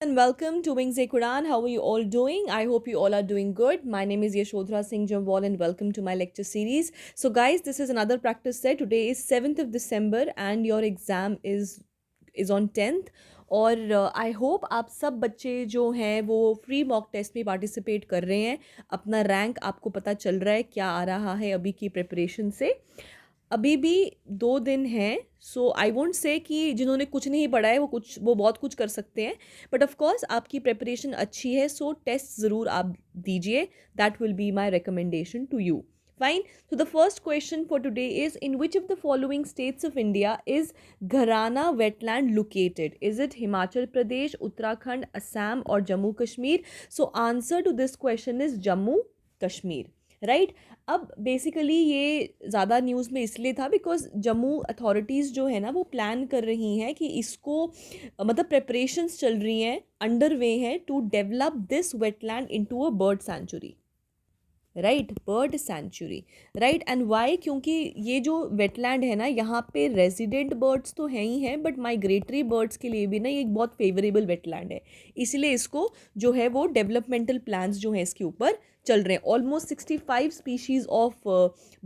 And welcome to Wings A Quran. How are you all doing? I hope you all are doing good. My name is Yashodhara Singh Jamwal and welcome to my lecture series. So guys, this is another practice set. Today is 7th of December and your exam is on 10th. और I hope आप सब बच्चे जो हैं वो free mock test में participate कर रहे हैं. अपना रैंक आपको पता चल रहा है क्या आ रहा है अभी की प्रिपरेशन से. अभी भी 2 दिन हैं. सो आई वोंट से कि जिन्होंने कुछ नहीं पढ़ा है वो बहुत कुछ कर सकते हैं. बट ऑफ कोर्स आपकी प्रिपरेशन अच्छी है, सो टेस्ट ज़रूर आप दीजिए. That will be my recommendation to you. Fine. So the first question for today is, in which of the following states of India is Gharana wetland located? Is it Himachal Pradesh, Uttarakhand, Assam or Jammu Kashmir? So answer to this question is Jammu Kashmir. Right. अब basically ये ज़्यादा news में इसलिए था because Jammu authorities जो है ना वो प्लान कर रही हैं कि इसको मतलब प्रेपरेशंस चल रही हैं, अंडर वे हैं to develop this wetland into a bird sanctuary. Right, bird sanctuary. Right. And why? क्योंकि ये जो वेटलैंड है ना यहाँ पे रेजिडेंट बर्ड्स तो हैं ही हैं, बट माइग्रेटरी बर्ड्स के लिए भी ना ये एक बहुत फेवरेबल वेटलैंड है. इसीलिए इसको जो है वो डेवलपमेंटल प्लान्स जो हैं इसके ऊपर चल रहे हैं. ऑलमोस्ट 65 स्पीशीज़ ऑफ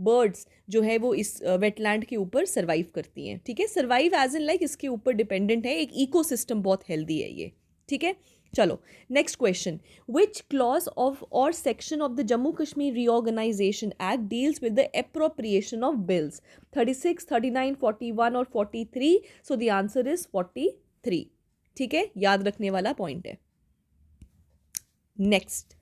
बर्ड्स जो है वो इस वेटलैंड के ऊपर सर्वाइव करती हैं. ठीक है, सर्वाइव एज इन लाइक इसके ऊपर डिपेंडेंट है. एक इकोसिस्टम बहुत हेल्दी है ये. ठीक है, चलो next question. Which clause of और section of the Jammu Kashmir reorganisation act deals with the appropriation of bills? 36, 39, 41 और 43. So the answer is 43. ठीक है, याद रखने वाला पॉइंट है. Next,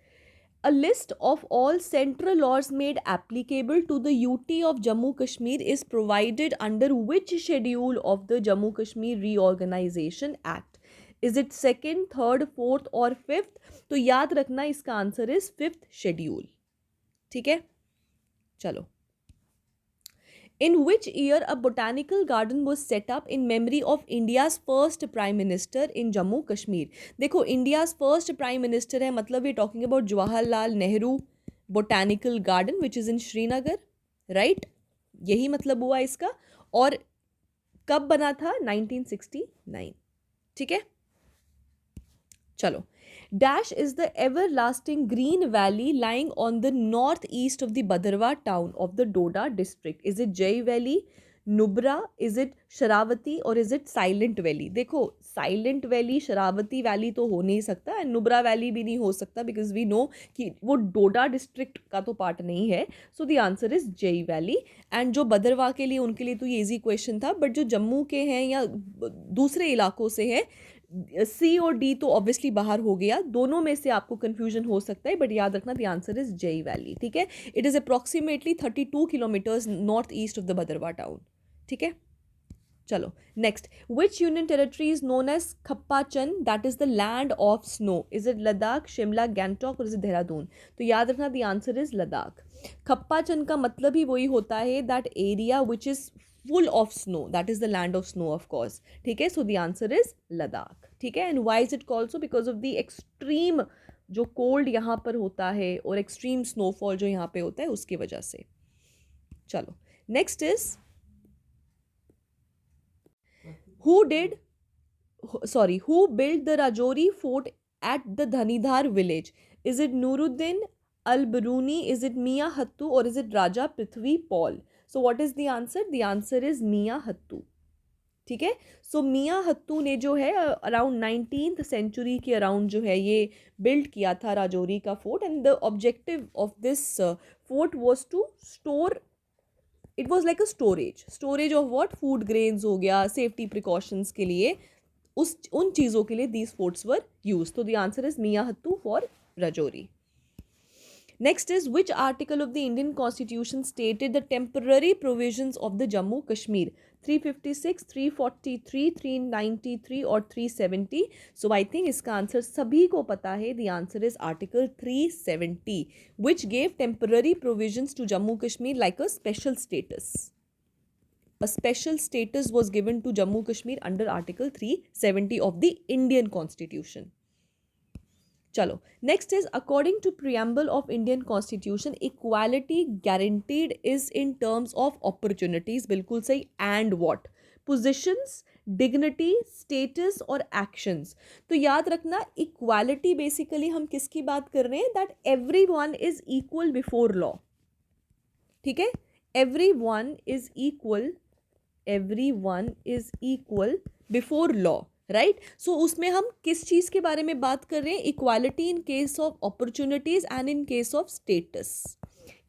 a list of all central laws made applicable to the UT of Jammu Kashmir is provided under which schedule of the Jammu Kashmir Reorganization Act? Is it second, third, fourth और fifth? तो याद रखना इसका answer is fifth schedule. ठीक है, चलो. In which year a botanical garden was set up in memory of India's first prime minister in Jammu Kashmir? देखो, India's first prime minister है मतलब we talking about Jawaharlal Nehru botanical garden which is in Srinagar, right? यही मतलब हुआ इसका. और कब बना था? 1969. ठीक है, चलो. Dash is the everlasting green valley lying on the northeast of the Bhadarwah town of the Doda district. Is it Jai Valley, Nubra, is it Sharavati or is it Silent Valley? देखो, Silent Valley, Sharavati Valley तो हो नहीं सकता and Nubra Valley भी नहीं हो सकता because we know कि वो डोडा डिस्ट्रिक्ट का तो पार्ट नहीं है. So the answer is Jai Valley. and जो बदरवा के लिए उनके लिए तो ये ईजी क्वेश्चन था, बट जो जम्मू के हैं या दूसरे इलाकों से हैं, सी और डी तो ऑब्वियसली बाहर हो गया. दोनों में से आपको कंफ्यूजन हो सकता है, बट याद रखना the answer is Jai valley. ठीक है, it is approximately 32 kilometres north east of the Bhaderwah town. ठीक है, चलो next. Which union territory is known as Khapachan, that is the land of snow? Is it Ladakh, Shimla, Gangtok और इज इट देहरादून? तो याद रखना the answer is Ladakh. Khapachan का मतलब ही वही होता है that area which is full of snow, that is the land of snow of course. ठीक है, so the answer is Ladakh. ठीक है, and why is it called so? because of the extreme जो cold यहाँ पर होता है और extreme snowfall जो यहाँ पे होता है उसकी वजह से. चलो next is, who built the Rajouri fort at the Dhanidhar village? Is it Nuruddin Al-Biruni, is it Mia Hattu or is it Raja Prithvi Paul? So what is the answer? The answer is Mia Hattu. ठीक है, सो मियाँ हत्तू ने जो है around 19th century के around जो है ये बिल्ड किया था राजौरी का fort. And the objective of this fort was to store, it was like a storage of what, food grains हो गया, सेफ्टी प्रिकॉशंस के लिए, उन चीज़ों के लिए दीज फोर्ट्स वर यूज. तो the answer is Mian Hattu for Rajouri. Next is, which article of the Indian Constitution stated the temporary provisions of the Jammu Kashmir? 356, 343, 393 और 370. So I think इसका आंसर सभी को पता है. The answer is Article 370, which gave temporary provisions to Jammu Kashmir like a special status. A special status was given to Jammu Kashmir under Article 370 of the Indian Constitution. चलो next is, according to preamble of Indian constitution equality guaranteed is in terms of opportunities. बिल्कुल सही. And what? Positions, dignity, status और actions. तो याद रखना equality basically हम किसकी बात कर रहे हैं, that everyone is equal before law. ठीक है, everyone is equal, everyone is equal before law, right. So उसमें हम किस चीज़ के बारे में बात कर रहे हैं, equality in case of opportunities and in case of status,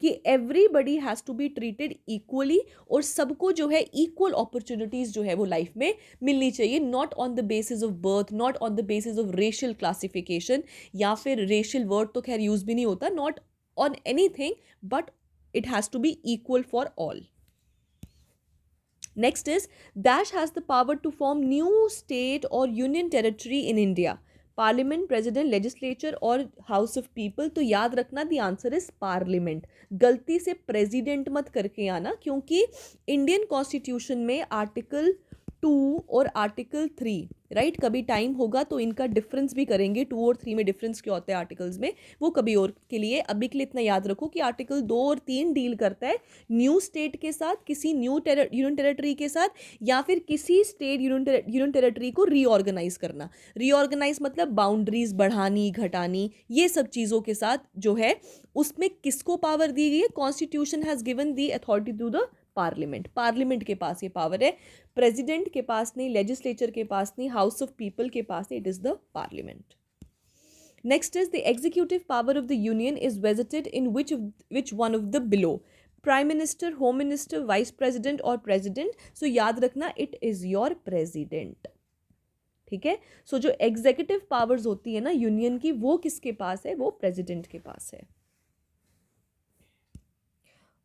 कि everybody has to be treated equally, और सबको जो है इक्वल अपॉर्चुनिटीज़ जो है वो लाइफ में मिलनी चाहिए, not on the basis of birth, not on the basis of racial classification, या फिर रेशियल वर्ड तो खैर यूज़ भी नहीं होता, not on any thing, but it has to be equal for all. Next is, Dash has the power to form new state or union territory in India. Parliament, President, Legislature और House of People. तो याद रखना the answer is Parliament. गलती से President मत करके आना, क्योंकि Indian Constitution में आर्टिकल 2 और आर्टिकल 3, राइट, कभी टाइम होगा तो इनका डिफरेंस भी करेंगे, 2 और 3 में डिफरेंस क्या होता है आर्टिकल्स में, वो कभी और के लिए। अभी के लिए इतना याद रखो कि आर्टिकल 2 और 3 डील करता है न्यू स्टेट के साथ, किसी न्यू यूनियन टेरिटरी के साथ, या फिर किसी स्टेट यूनियन टेरिटरी को रीऑर्गेनाइज करना। रीऑर्गेनाइज मतलब बाउंड्रीज बढ़ानी घटानी, ये सब चीज़ों के साथ जो है उसमें किसको पावर दी गई है, constitution has given the authority to the parliament. Parliament के पास ये पावर है, प्रेसिडेंट के पास नहीं, लेजिस्लेचर के पास नहीं, हाउस ऑफ पीपल के पास नहीं, it is the parliament. Next is the executive power of the union is vested in which one of the below, prime minister, home minister, vice president और प्रेसिडेंट। सो याद रखना it is your president. ठीक है, सो जो executive powers होती है ना union की, वो किसके पास है, वो प्रेसिडेंट के पास है।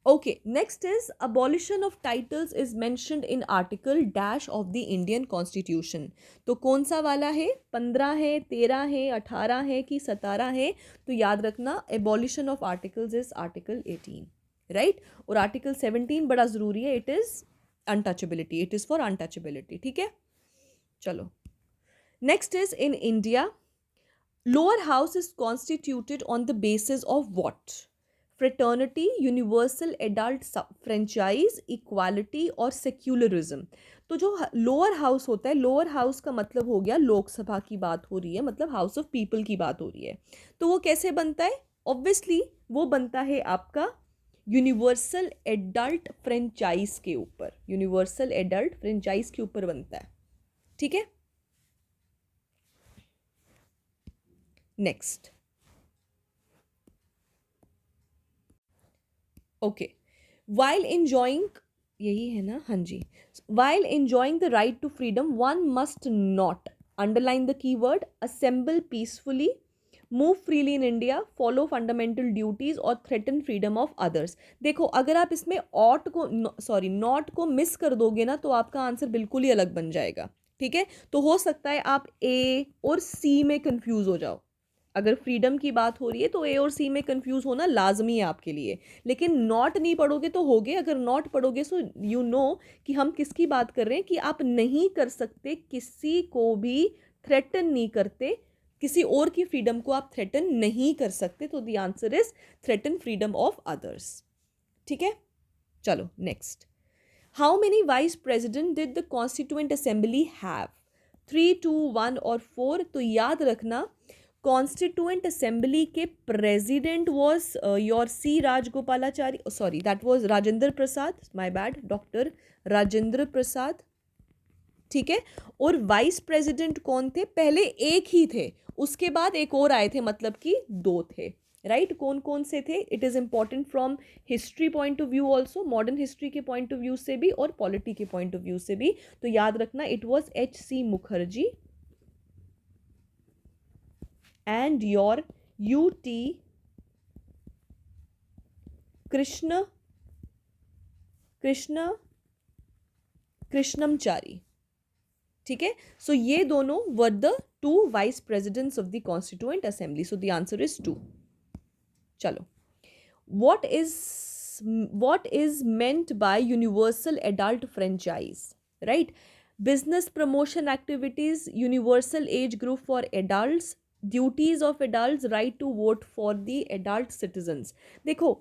Okay, next is abolition of titles is mentioned in article dash of the Indian Constitution. तो कौन सा वाला है, 15 है, 13 है, 18 है कि 17 है, तो याद रखना abolition of articles is article 18, right? और article 17 बड़ा ज़रूरी है, it is untouchability, it is for untouchability, ठीक है। चलो, next is in India, lower house is constituted on the basis of what? Fraternity, universal adult franchise, equality और secularism. तो जो लोअर हाउस होता है, लोअर हाउस का मतलब हो गया लोकसभा की बात हो रही है, मतलब हाउस ऑफ पीपल की बात हो रही है। तो वो कैसे बनता है, ऑब्वियसली वो बनता है आपका यूनिवर्सल एडल्ट फ्रेंचाइज के ऊपर, यूनिवर्सल एडल्ट फ्रेंचाइज के ऊपर बनता है। ठीक है, नेक्स्ट, ओके, वाइल एंजॉइंग, यही है ना, हाँ जी, while enjoying the right to freedom one must not, underline the keyword, assemble peacefully, move freely in India, follow fundamental duties और थ्रेटन फ्रीडम ऑफ अदर्स। देखो, अगर आप इसमें ऑट को सॉरी नॉट को मिस कर दोगे ना, तो आपका आंसर बिल्कुल ही अलग बन जाएगा। ठीक है, तो हो सकता है आप ए और सी में कंफ्यूज हो जाओ। अगर फ्रीडम की बात हो रही है तो ए और सी में कंफ्यूज होना लाजमी है आपके लिए, लेकिन नॉट नहीं पढ़ोगे तो होगे। अगर नॉट पढ़ोगे सो यू नो कि हम किसकी बात कर रहे हैं, कि आप नहीं कर सकते, किसी को भी थ्रेटन नहीं करते, किसी और की फ्रीडम को आप थ्रेटन नहीं कर सकते। तो the answer is threaten freedom of others. ठीक है, चलो next, how many vice president did the constituent assembly have, 3, 2, 1 और 4। तो याद रखना कॉन्स्टिट्यूएंट असेंबली के president was your C Rajagopalachari, sorry that was Rajendra Prasad, my bad, doctor Rajendra Prasad. ठीक है, और वाइस प्रेसिडेंट कौन थे, पहले एक ही थे, उसके बाद एक और आए थे, मतलब कि 2 थे, राइट। कौन कौन से थे, it is important from history point of view also, modern history के पॉइंट ऑफ व्यू से भी और पॉलिटी के पॉइंट ऑफ व्यू से भी। तो याद रखना it was H.C. Mukherjee and your UT Krishnamachari. ठीक है, सो ये दोनों were the 2 vice presidents of the constituent assembly. So the answer is 2। चलो, what is meant by universal adult franchise, right? Business promotion activities, universal age group for adults, duties of adult, right to vote for the adult citizens. देखो,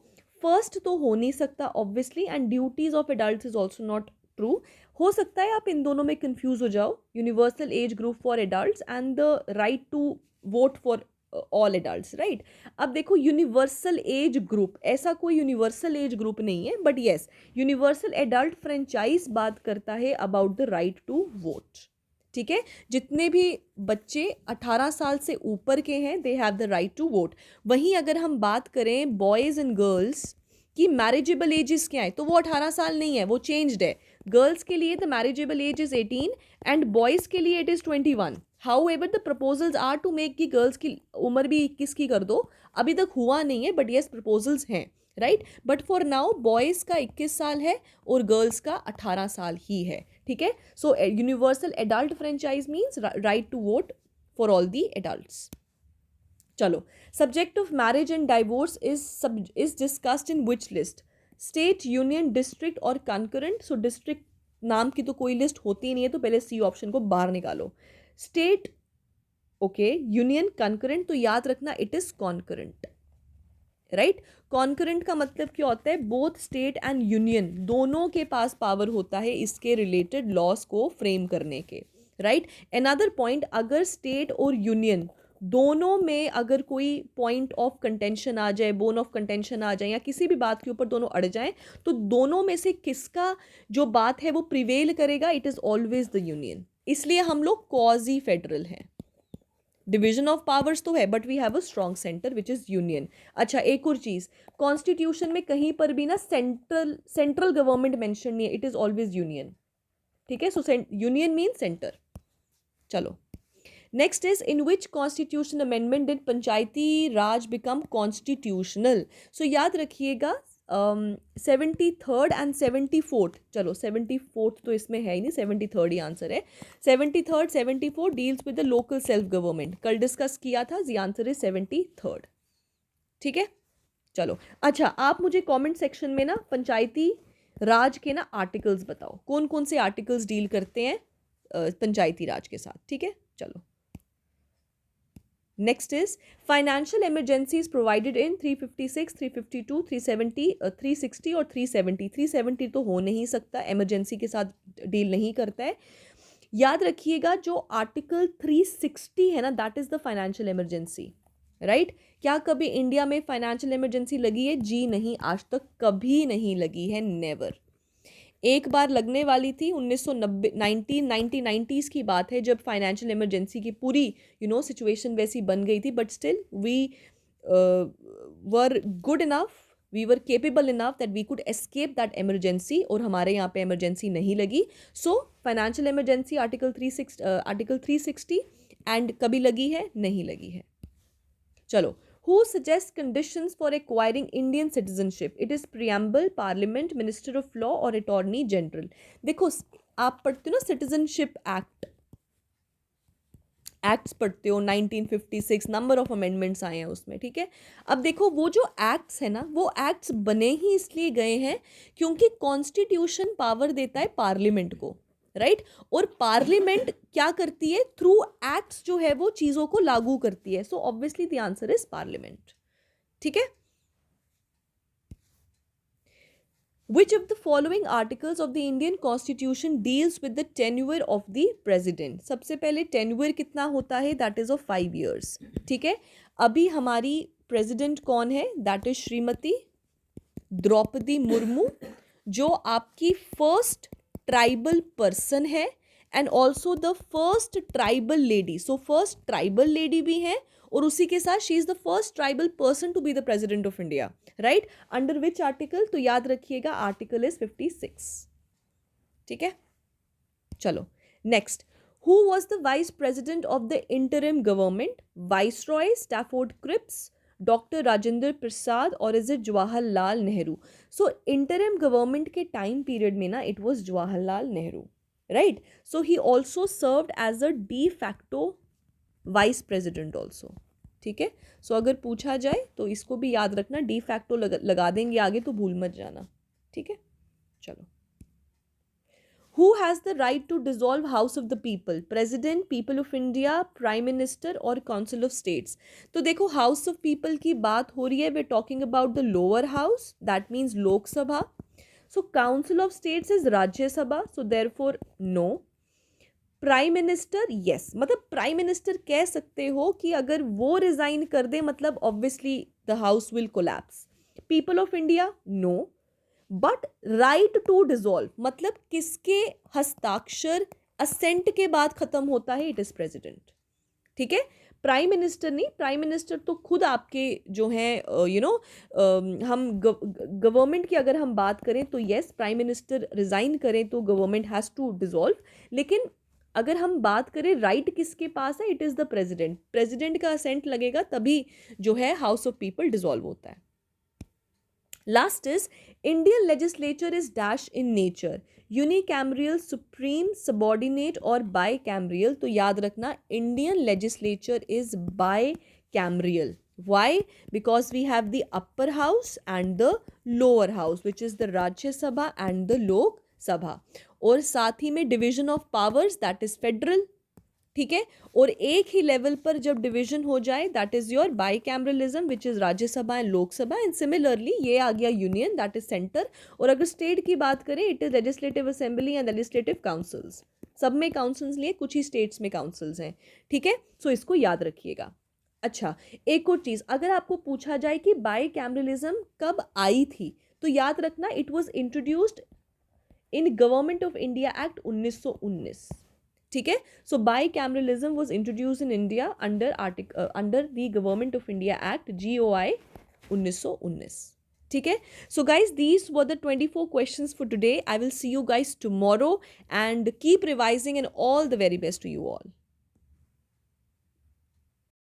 first तो हो नहीं सकता obviously, and duties of adult is also not true. हो सकता है आप इन दोनों में कंफ्यूज हो जाओ, universal age group for adults and the right to vote for all adults, right. अब देखो यूनिवर्सल एज ग्रुप, ऐसा कोई यूनिवर्सल एज ग्रुप नहीं है, but yes universal adult franchise बात करता है about the right to vote. ठीक है, जितने भी बच्चे 18 साल से ऊपर के हैं they have the right to vote. वहीं अगर हम बात करें बॉयज़ एंड गर्ल्स की मैरिजेबल एजेस क्या है, तो वो 18 साल नहीं है, वो चेंज्ड है। गर्ल्स के लिए the marriageable age is 18 and boys के लिए it is 21। However the proposals are to make की गर्ल्स की उम्र भी 21 की कर दो, अभी तक हुआ नहीं है, बट येस प्रपोजल्स हैं, right. But for now boys का 21 साल है और गर्ल्स का 18 साल ही है। ठीक है, so universal adult franchise means right to vote for all the adults. चलो, subject of marriage and divorce is discussed in which list, state, union, district और कंकरेंट। सो डिस्ट्रिक्ट नाम की तो कोई लिस्ट होती ही नहीं है, तो पहले सी ऑप्शन को बाहर निकालो। स्टेट ओके, यूनियन, कंकरेंट, तो याद रखना it is concurrent, right. Concurrent का मतलब क्या होता है, बोथ स्टेट एंड यूनियन दोनों के पास पावर होता है इसके रिलेटेड लॉस को फ्रेम करने के, राइट। अनदर पॉइंट, अगर स्टेट और यूनियन दोनों में अगर कोई पॉइंट ऑफ कंटेंशन आ जाए, बोन ऑफ कंटेंशन आ जाए, या किसी भी बात के ऊपर दोनों अड़ जाएं, तो दोनों में से किसका जो बात है वो प्रिवेल करेगा, it is always the union. इसलिए हम लोग क्वाजी फेडरल हैं। डिवीजन ऑफ पावर्स तो है, but we have a strong centre which is union. अच्छा, एक और चीज, कॉन्स्टिट्यूशन में कहीं पर भी ना सेंट्रल गवर्नमेंट मेंशन नहीं है, इट इज ऑलवेज यूनियन। ठीक है, सो यूनियन मीन सेंटर। चलो, next is in which constitution amendment did Panchayati Raj become constitutional. So याद रखिएगा 73rd एंड 74th, चलो 74th तो इसमें है ही नहीं, 73rd ही आंसर है। 73rd 74 deals with the local self government, कल डिस्कस किया था, द आंसर इज 73rd। ठीक है, चलो। अच्छा, आप मुझे कमेंट सेक्शन में ना पंचायती राज के ना आर्टिकल्स बताओ, कौन कौन से आर्टिकल्स डील करते हैं पंचायती राज के साथ। ठीक है, चलो। Next is financial emergencies provided in 356, 352, 370, 360 और 370। 370 तो हो नहीं सकता, emergency के साथ डील नहीं करता है। याद रखिएगा जो आर्टिकल 360 है ना, that is the financial emergency, right. क्या कभी इंडिया में फाइनेंशियल इमरजेंसी लगी है? जी नहीं, आज तक कभी नहीं लगी है, नेवर। एक बार लगने वाली थी 1990 1990s की बात है, जब फाइनेंशियल इमरजेंसी की पूरी सिचुएशन वैसी बन गई थी, but still we were good enough, we were capable enough that we could escape that emergency, और हमारे यहाँ पे इमरजेंसी नहीं लगी। So financial emergency article 360 and कभी लगी है? नहीं लगी है। चलो, who suggests conditions for acquiring Indian citizenship? It is preamble, parliament, minister of law और attorney general। देखो, आप पढ़ते हो ना सिटीजनशिप एक्ट, एक्ट्स पढ़ते हो, 1956 नंबर ऑफ अमेंडमेंट्स आए हैं उसमें। ठीक है, अब देखो वो जो एक्ट्स है ना, वो एक्ट्स बने ही इसलिए गए हैं क्योंकि कॉन्स्टिट्यूशन पावर देता है पार्लियामेंट को, राइट। और पार्लियामेंट क्या करती है? थ्रू एक्ट्स जो है वो चीजों को लागू करती है। So obviously the answer is parliament. ठीक है, Which of the following articles of the Indian Constitution deals with the tenure of the president? सबसे पहले tenure कितना होता है? That is of 5 years। ठीक है, अभी हमारी president कौन है? That is श्रीमती द्रौपदी मुर्मू, जो आपकी फर्स्ट ट्राइबल पर्सन है and also the first tribal lady. So first tribal lady भी है और उसी के साथ she is the first tribal person to be the president of India, right. Under which article? तो याद रखिएगा आर्टिकल इज 56। ठीक है, चलो next. Who was the vice president of the interim government? Viceroy, Stafford Cripps, doctor Rajendra Prasad, और is it Jawaharlal Nehru? So interim government के time period में ना it was Jawaharlal Nehru, right. So he also served as a de facto vice president also. ठीक है, सो अगर पूछा जाए तो इसको भी याद रखना, डी फैक्टो लगा देंगे आगे तो भूल मत जाना। ठीक है, चलो। Who has the right to dissolve House of the People? President, People of India, Prime Minister और Council of States? तो देखो, House of People की बात हो रही है, we're talking about the lower house, that means Lok Sabha. So Council of States is Rajya Sabha, so therefore no. Prime minister yes, मतलब prime minister कह सकते हो कि अगर वो रिजाइन कर दे मतलब obviously the house will collapse. People of India no. But right to dissolve मतलब किसके हस्ताक्षर असेंट के बाद खत्म होता है, इट इज प्रेसिडेंट. ठीक है, प्राइम मिनिस्टर नहीं. प्राइम मिनिस्टर तो खुद आपके जो हैं हम गवर्नमेंट की अगर हम बात करें तो यस, प्राइम मिनिस्टर रिजाइन करें तो गवर्नमेंट हैज़ टू डिसॉल्व. लेकिन अगर हम बात करें राइट किसके पास है, it is the president. President का असेंट लगेगा तभी जो है हाउस ऑफ पीपल डिसॉल्व होता है. Last is Indian legislature is dash in nature, unicameral, supreme, subordinate और बाय कैमरियल. तो याद रखना Indian legislature is bicameral. Why? Because we have the upper house and the lower house, which is the Rajya Sabha and the Lok Sabha. और साथ ही में division of powers that is federal. ठीक है, और एक ही level पर जब division हो जाए that is your by cameralism which is Rajya Sabha and Lok Sabha. And similarly ये आ गया यूनियन दैट इज सेंटर. और अगर स्टेट की बात करें it is legislative assembly and legislative councils. सब में काउंसिल्स लिए, कुछ ही स्टेट्स में काउंसिल्स हैं. ठीक है, सो इसको याद रखिएगा. अच्छा, एक और चीज़, अगर आपको पूछा जाए कि बाई कैमरलिज्म कब आई थी तो याद रखना it was introduced in government of India act 1919. ठीक है, so bicameralism was introduce in India under the government of India act GOI 1919. ठीक है, so guys these were the 24 questions for today. I will see you guys tomorrow and keep revising and all the very best to you all.